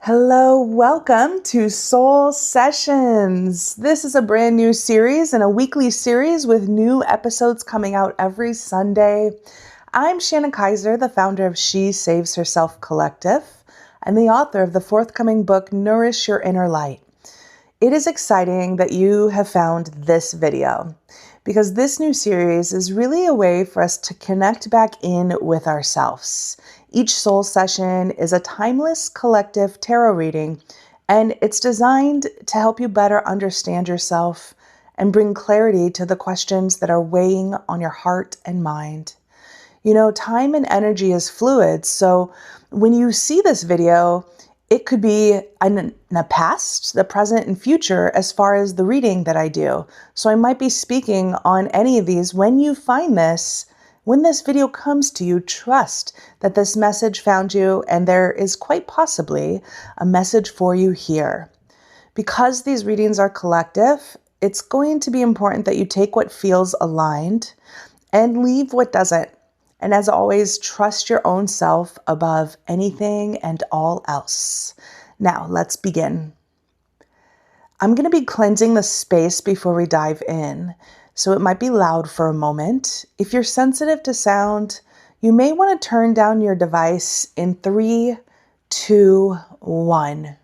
Hello, welcome to Soul Sessions. This is a brand new series and a weekly series with new episodes coming out every Sunday. I'm Shannon Kaiser, the founder of She Saves Herself Collective and the author of the forthcoming book, Nourish Your Inner Light. It is exciting that you have found this video because this new series is really a way for us to connect back in with ourselves. Each soul session is a timeless collective tarot reading, and it's designed to help you better understand yourself and bring clarity to the questions that are weighing on your heart and mind. You know, time and energy is fluid, so when you see this video, it could be in the past, the present, and future as far as the reading that I do. So I might be speaking on any of these. When you find this, when this video comes to you, trust that this message found you and there is quite possibly a message for you here. Because these readings are collective, it's going to be important that you take what feels aligned and leave what doesn't. And as always, trust your own self above anything and all else. Now, let's begin. I'm going to be cleansing the space before we dive in, so it might be loud for a moment. If you're sensitive to sound, you may want to turn down your device in 3, 2, 1.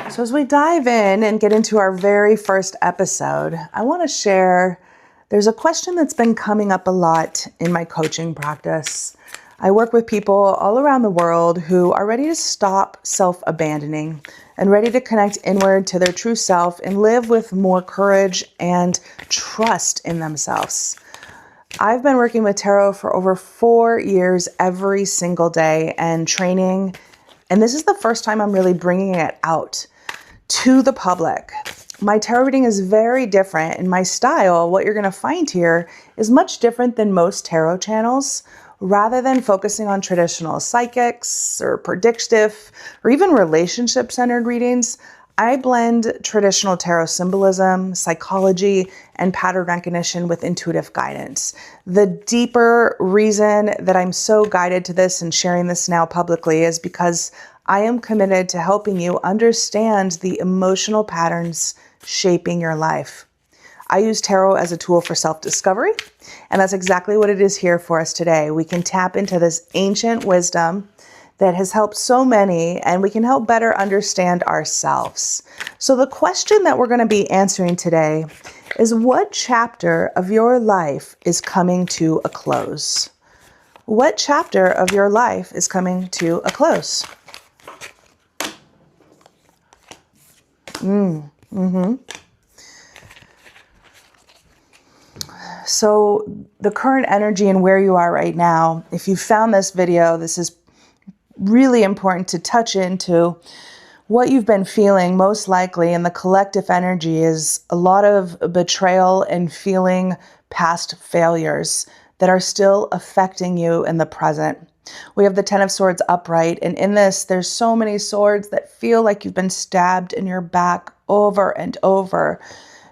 So as we dive in and get into our very first episode, I want to share, there's a question that's been coming up a lot in my coaching practice. I work with people all around the world who are ready to stop self-abandoning and ready to connect inward to their true self and live with more courage and trust in themselves. I've been working with tarot for over 4 years every single day and training, and this is the first time I'm really bringing it out to the public. My tarot reading is very different, and my style, what you're going to find here, is much different than most tarot channels. Rather than focusing on traditional psychics or predictive or even relationship-centered readings, I blend traditional tarot symbolism, psychology, and pattern recognition with intuitive guidance. The deeper reason that I'm so guided to this and sharing this now publicly is because I am committed to helping you understand the emotional patterns shaping your life. I use tarot as a tool for self-discovery, and that's exactly what it is here for us today. We can tap into this ancient wisdom that has helped so many, and we can help better understand ourselves. So the question that we're going to be answering today is, what chapter of your life is coming to a close? What chapter of your life is coming to a close? So the current energy and where you are right now, if you found this video, this is really important to touch into what you've been feeling most likely, and the collective energy is a lot of betrayal and feeling past failures that are still affecting you in the present. We have the 10 of Swords upright, and in this, there's so many swords that feel like you've been stabbed in your back over and over.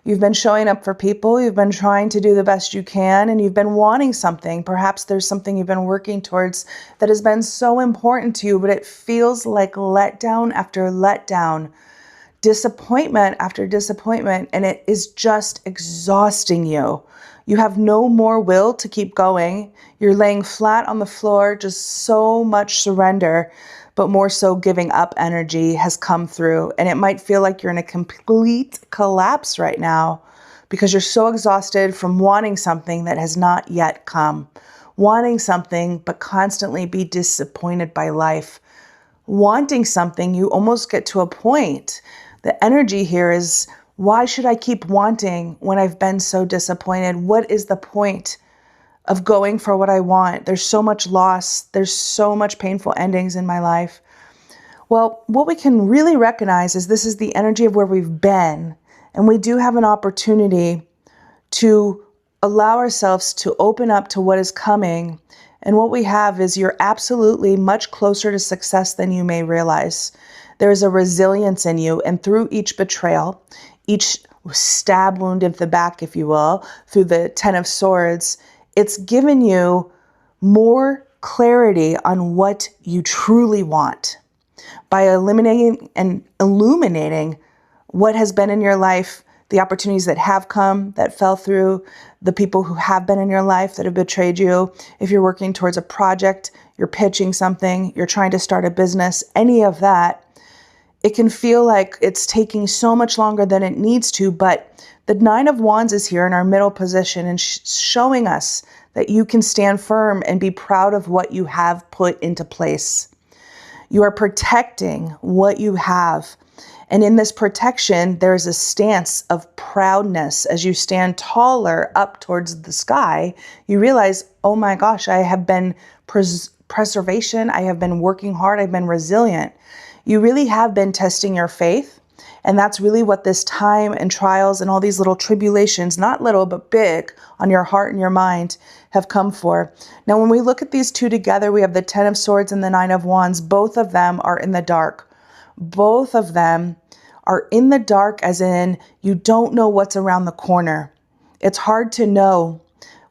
You've been showing up for people, you've been trying to do the best you can, and you've been wanting something. Perhaps there's something you've been working towards that has been so important to you, but it feels like letdown after letdown, disappointment after disappointment, and it is just exhausting you. You have no more will to keep going. You're laying flat on the floor, just so much surrender, but more so giving up energy has come through. And it might feel like you're in a complete collapse right now because you're so exhausted from wanting something that has not yet come. Wanting something, but constantly be disappointed by life. Wanting something, you almost get to a point. The energy here is, why should I keep wanting when I've been so disappointed? What is the point of going for what I want? There's so much loss. There's so much painful endings in my life. Well, what we can really recognize is this is the energy of where we've been. And we do have an opportunity to allow ourselves to open up to what is coming And what we have is you're absolutely much closer to success than you may realize. There's a resilience in you, and through each betrayal, each stab wound in the back, if you will, through the Ten of Swords, it's given you more clarity on what you truly want. By eliminating and illuminating what has been in your life, the opportunities that have come, that fell through, the people who have been in your life that have betrayed you. If you're working towards a project, you're pitching something, you're trying to start a business, any of that, it can feel like it's taking so much longer than it needs to, but the Nine of Wands is here in our middle position and showing us that you can stand firm and be proud of what you have put into place. You are protecting what you have. And in this protection, there is a stance of proudness. As you stand taller up towards the sky, you realize, oh my gosh, I have been preservation. I have been working hard. I've been resilient. You really have been testing your faith. And that's really what this time and trials and all these little tribulations, not little, but big, on your heart and your mind have come for. Now, when we look at these two together, we have the Ten of Swords and the Nine of Wands. Both of them are in the dark. Both of them are in the dark, as in you don't know what's around the corner. It's hard to know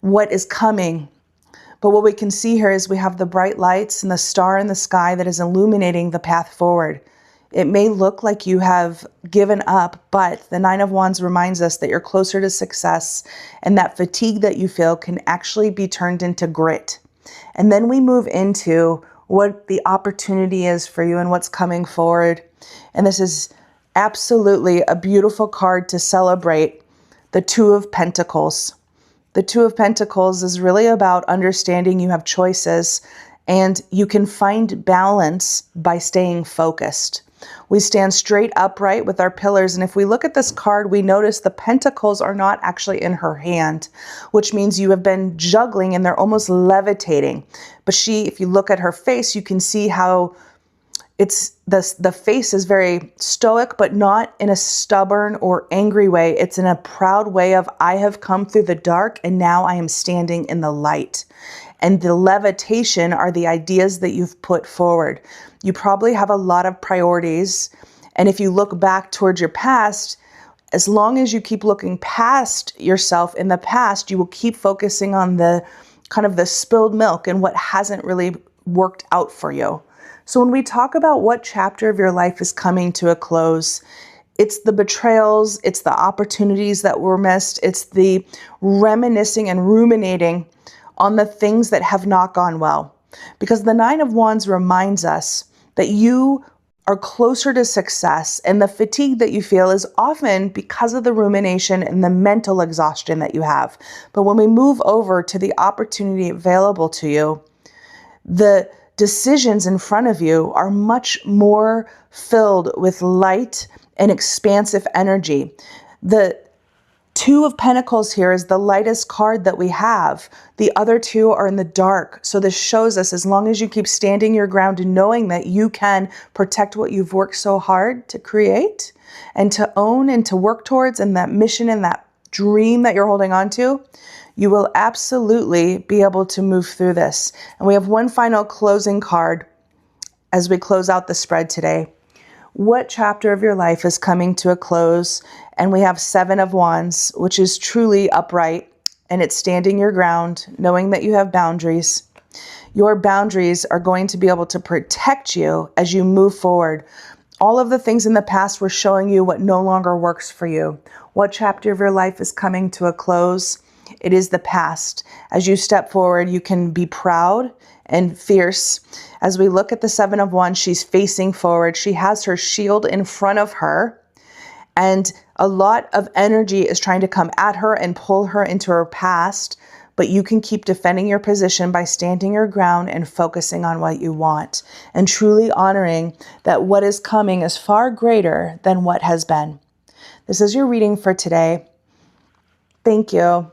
what is coming. But what we can see here is we have the bright lights and the star in the sky that is illuminating the path forward. It may look like you have given up, but the Nine of Wands reminds us that you're closer to success, and that fatigue that you feel can actually be turned into grit. And then we move into what the opportunity is for you and what's coming forward. And this is absolutely a beautiful card to celebrate the Two of Pentacles. The Two of Pentacles is really about understanding you have choices and you can find balance by staying focused. We stand straight upright with our pillars, and if we look at this card, we notice the pentacles are not actually in her hand, which means you have been juggling and they're almost levitating. But if you look at her face, you can see how it's the face is very stoic, but not in a stubborn or angry way. It's in a proud way of, I have come through the dark and now I am standing in the light. And the levitation are the ideas that you've put forward. You probably have a lot of priorities. And if you look back towards your past, as long as you keep looking past yourself in the past, you will keep focusing on the kind of the spilled milk and what hasn't really worked out for you. So when we talk about what chapter of your life is coming to a close, it's the betrayals, it's the opportunities that were missed, it's the reminiscing and ruminating on the things that have not gone well. Because the Nine of Wands reminds us that you are closer to success, and the fatigue that you feel is often because of the rumination and the mental exhaustion that you have. But when we move over to the opportunity available to you, the decisions in front of you are much more filled with light and expansive energy. The Two of Pentacles here is the lightest card that we have. The other two are in the dark. So this shows us, as long as you keep standing your ground and knowing that you can protect what you've worked so hard to create and to own and to work towards, and that mission and that dream that you're holding on to, you will absolutely be able to move through this. And we have one final closing card as we close out the spread today. What chapter of your life is coming to a close? And we have Seven of Wands, which is truly upright, and it's standing your ground, knowing that you have boundaries. Your boundaries are going to be able to protect you as you move forward. All of the things in the past were showing you what no longer works for you. What chapter of your life is coming to a close? It is the past. As you step forward, you can be proud and fierce. As we look at the Seven of Wands, she's facing forward. She has her shield in front of her, and a lot of energy is trying to come at her and pull her into her past, but you can keep defending your position by standing your ground and focusing on what you want and truly honoring that what is coming is far greater than what has been. This is your reading for today. Thank you.